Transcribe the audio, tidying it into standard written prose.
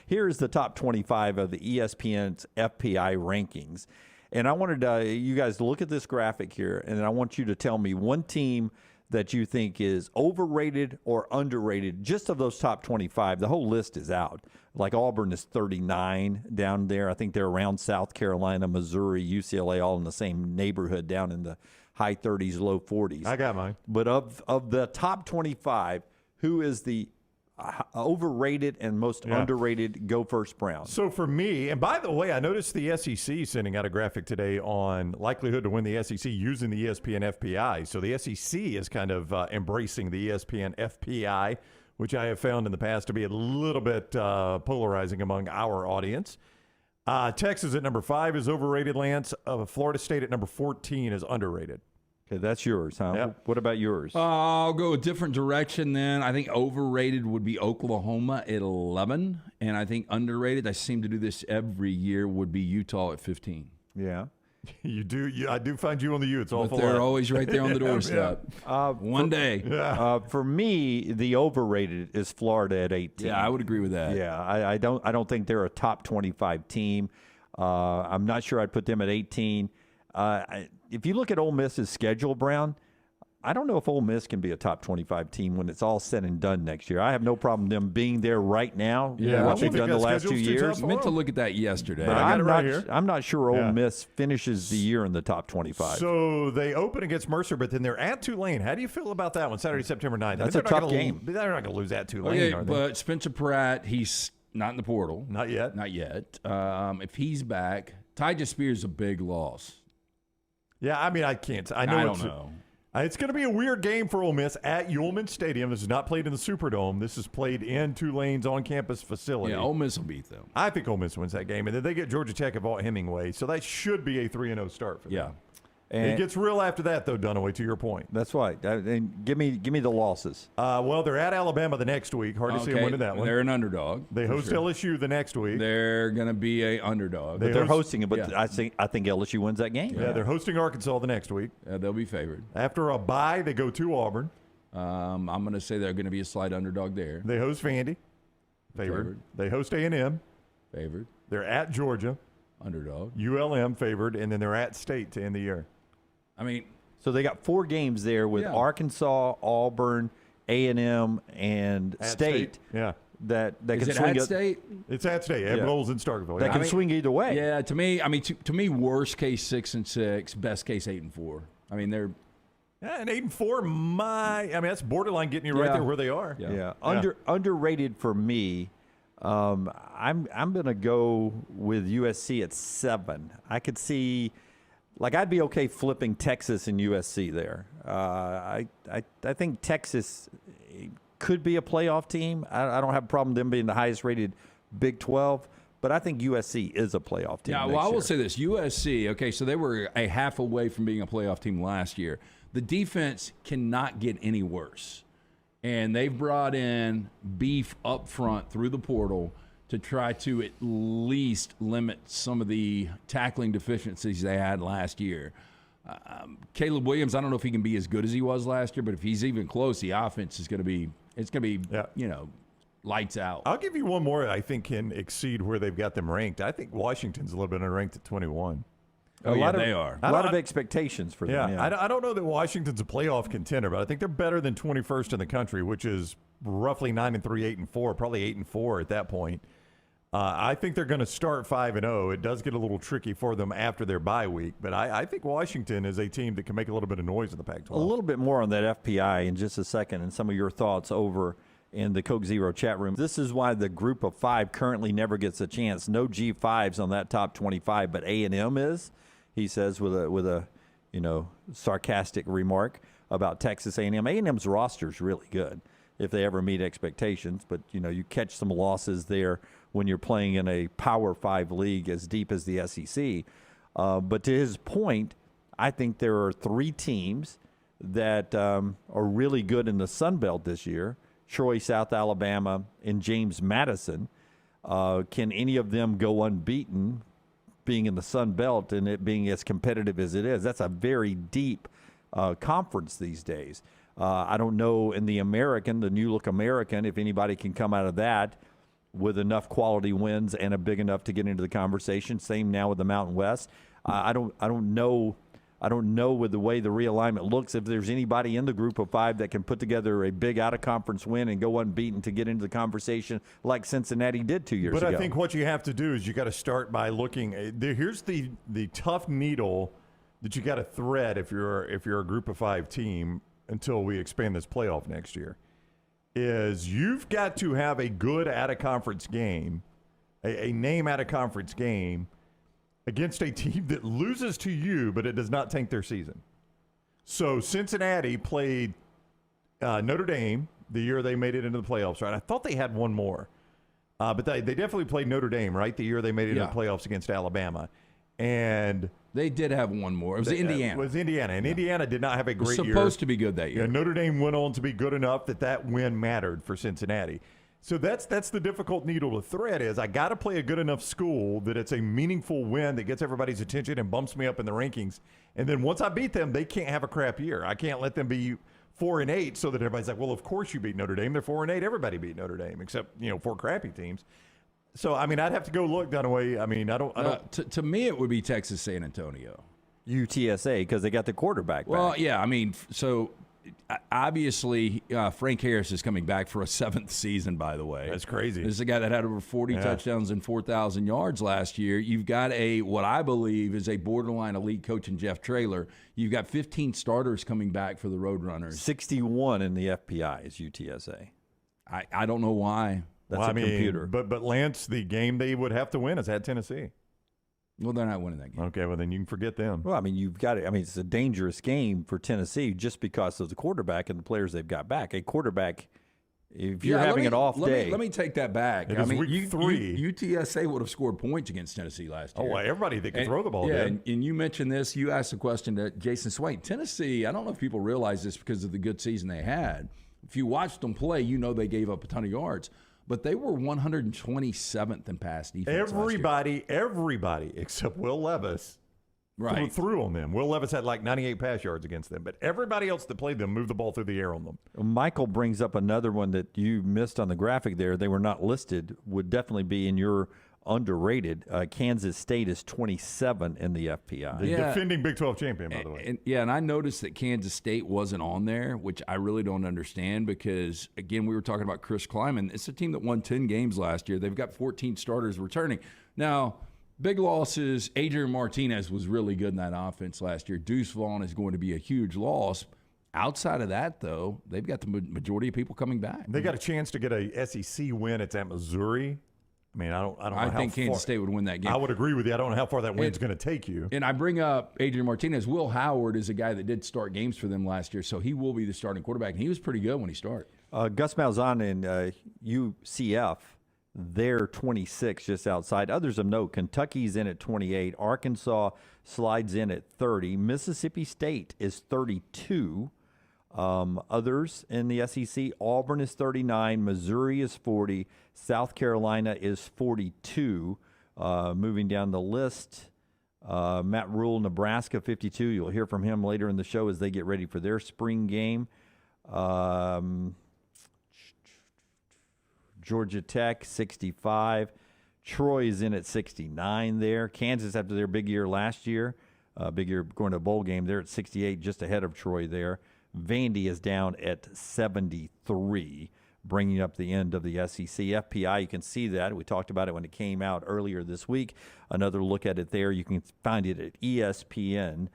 Here's the top 25 of the ESPN's FPI rankings. And I wanted you guys to look at this graphic here, and I want you to tell me one team that you think is overrated or underrated, just of those top 25. The whole list is out. Like Auburn is 39 down there. I think they're around South Carolina, Missouri, UCLA, all in the same neighborhood down in the high 30s, low 40s. I got mine. But of the top 25, who is the overrated and most underrated? Go first, Brown. So for me, and by the way, I noticed the SEC sending out a graphic today on likelihood to win the SEC using the ESPN FPI. So the SEC is kind of embracing the ESPN FPI, which I have found in the past to be a little bit polarizing among our audience. Texas at number 5 is overrated, Lance. Florida State at number 14 is underrated. Okay, that's yours, huh? Yep. What about yours? I'll go a different direction then. I think overrated would be Oklahoma at 11, and I think underrated, I seem to do this every year, would be Utah at 15. Yeah. You do. I do find you on the U. It's awful. But they're always right there on the doorstep. One day. For me, the overrated is Florida at 18. Yeah, I would agree with that. Yeah, I don't think they're a top 25 team. I'm not sure I'd put them at 18. If you look at Ole Miss's schedule, Brown, I don't know if Ole Miss can be a top 25 team when it's all said and done next year. I have no problem them being there right now. Yeah, what they've done the last 2 years. I meant to look at that yesterday. But I'm not sure Ole Yeah. Miss finishes the year in the top 25. So they open against Mercer, but then they're at Tulane. How do you feel about that one? Saturday, September 9th. That's a tough game. They're not going to lose at Tulane, Okay, are they? but Spencer Pratt, he's not in the portal. Not yet. Not yet. If he's back, Ty Spears is a big loss. Yeah, I mean, I can't. I don't know. It's going to be a weird game for Ole Miss at Ullman Stadium. This is not played in the Superdome. This is played in Tulane's on-campus facility. Yeah, Ole Miss will beat them. I think Ole Miss wins that game, and then they get Georgia Tech at Vaught Hemingway, so that should be a 3-0 start for them. Yeah. And it gets real after that, though, Dunaway, to your point. That's right. And give me the losses. Well, they're at Alabama the next week. Hard to see them winning that one. They're an underdog. They host LSU the next week. They're going to be a underdog. But they're hosting it. But Yeah. I think LSU wins that game. Yeah, they're hosting Arkansas the next week. They'll be favored. After a bye, they go to Auburn. I'm going to say they're going to be a slight underdog there. They host Vandy. Favored. They host A&M. Favored. They're at Georgia. Underdog. ULM favored. And then they're at State to end the year. I mean, so they got 4 games there with Arkansas, Auburn, A&M, and State. Yeah. That is can it swing at State? It's at State. Ed Rolls in Starkville. That can swing either way. Yeah, to me, worst case 6-6, best case 8-4. I mean, they're and 8-4. That's borderline getting you right there where they are. Yeah. Underrated for me. I'm gonna go with USC at 7. I could see. Like, I'd be okay flipping Texas and USC there. I think Texas could be a playoff team. I don't have a problem them being the highest rated Big 12, but I think USC is a playoff team. Yeah, well, I will say this. USC, okay, so they were a half away from being a playoff team last year. The defense cannot get any worse. And they've brought in beef up front through the portal to try to at least limit some of the tackling deficiencies they had last year. Caleb Williams, I don't know if he can be as good as he was last year, but if he's even close, the offense is going to be, lights out. I'll give you one more I think can exceed where they've got them ranked. I think Washington's a little bit unranked at 21. They are. A lot of expectations for them. Yeah. I don't know that Washington's a playoff contender, but I think they're better than 21st in the country, which is roughly 9-3, 8-4, probably 8-4 at that point. I think they're going to start 5-0. It does get a little tricky for them after their bye week, but I think Washington is a team that can make a little bit of noise in the Pac-12. A little bit more on that FPI in just a second and some of your thoughts over in the Coke Zero chat room. This is why the group of 5 currently never gets a chance. No G5s on that top 25, but A&M is, he says with a sarcastic remark about Texas A&M. A&M's roster is really good if they ever meet expectations, but you catch some losses there when you're playing in a Power 5 league as deep as the SEC. But to his point, I think there are 3 teams that are really good in the Sun Belt this year: Troy, South Alabama, and James Madison. Can any of them go unbeaten being in the Sun Belt and it being as competitive as it is? That's a very deep conference these days. I don't know in the American, the New Look American, if anybody can come out of that with enough quality wins and a big enough to get into the conversation. Same now with the Mountain West. I don't know. I don't know with the way the realignment looks if there's anybody in the group of 5 that can put together a big out-of-conference win and go unbeaten to get into the conversation like Cincinnati did 2 years ago. But I think what you have to do is you got to start by looking. Here's the tough needle that you got to thread if you're a group of 5 team until we expand this playoff next year. Is you've got to have a good out-of-conference game, a name out-of-conference game, against a team that loses to you, but it does not tank their season. So Cincinnati played Notre Dame the year they made it into the playoffs, right? I thought they had one more. But they definitely played Notre Dame, right, the year they made it into the playoffs against Alabama. And they did have one more. It was Indiana. It was Indiana. And Indiana did not have a great year. Supposed to be good that year. And Notre Dame went on to be good enough that win mattered for Cincinnati. So that's the difficult needle to thread is I got to play a good enough school that it's a meaningful win that gets everybody's attention and bumps me up in the rankings. And then once I beat them, they can't have a crap year. I can't let them be 4-8 so that everybody's like, well, of course you beat Notre Dame. They're 4-8. Everybody beat Notre Dame except 4 crappy teams. So I mean, I'd have to go look Dunaway. I mean, I don't. To me, it would be Texas San Antonio, UTSA, because they got the quarterback back. Well, yeah. I mean, so. Obviously, Frank Harris is coming back for a 7th season, by the way. That's crazy. This is a guy that had over 40 touchdowns and 4,000 yards last year. You've got what I believe is a borderline elite coach in Jeff Traylor. You've got 15 starters coming back for the Roadrunners. 61 in the FPI is UTSA. I don't know why. That's a computer. But Lance, the game they would have to win is at Tennessee. Well, they're not winning that game. Okay, well, then you can forget them. Well, I mean, you've got it. I mean, it's a dangerous game for Tennessee just because of the quarterback and the players they've got back. A quarterback, if you're having an off day. Let me take that back. It is week 3. UTSA would have scored points against Tennessee last year. Oh, well, everybody that can throw the ball did. And you mentioned this. You asked the question to Jason Swain. Tennessee, I don't know if people realize this because of the good season they had. If you watched them play, you know they gave up a ton of yards. But they were 127th in pass defense. Everybody except Will Levis threw on them. Will Levis had like 98 pass yards against them. But everybody else that played them moved the ball through the air on them. Michael brings up another one that you missed on the graphic there. They were not listed. Would definitely be in your underrated. Kansas State is 27 in the FPI. The defending Big 12 champion, by the way. And I noticed that Kansas State wasn't on there, which I really don't understand because, again, we were talking about Chris Kleiman. It's a team that won 10 games last year. They've got 14 starters returning. Now, big losses. Adrian Martinez was really good in that offense last year. Deuce Vaughn is going to be a huge loss. Outside of that, though, they've got the majority of people coming back. They got a chance to get a SEC win. It's at Missouri. I mean, I don't know I think Kansas State would win that game. I would agree with you. I don't know how far that win's going to take you. And I bring up Adrian Martinez. Will Howard is a guy that did start games for them last year, so he will be the starting quarterback. And he was pretty good when he started. Gus Malzahn in UCF, they're 26, just outside. Others of note, Kentucky's in at 28. Arkansas slides in at 30. Mississippi State is 32. Others in the SEC, Auburn is 39, Missouri is 40, South Carolina is 42. Moving down the list, Matt Rule, Nebraska, 52. You'll hear from him later in the show as they get ready for their spring game. Georgia Tech, 65. Troy is in at 69 there. Kansas, after their big year last year, big year going to a bowl game, they're at 68, just ahead of Troy there. Vandy is down at 73, bringing up the end of the SEC. FPI, you can see that. We talked about it when it came out earlier this week. Another look at it there. You can find it at ESPN.com.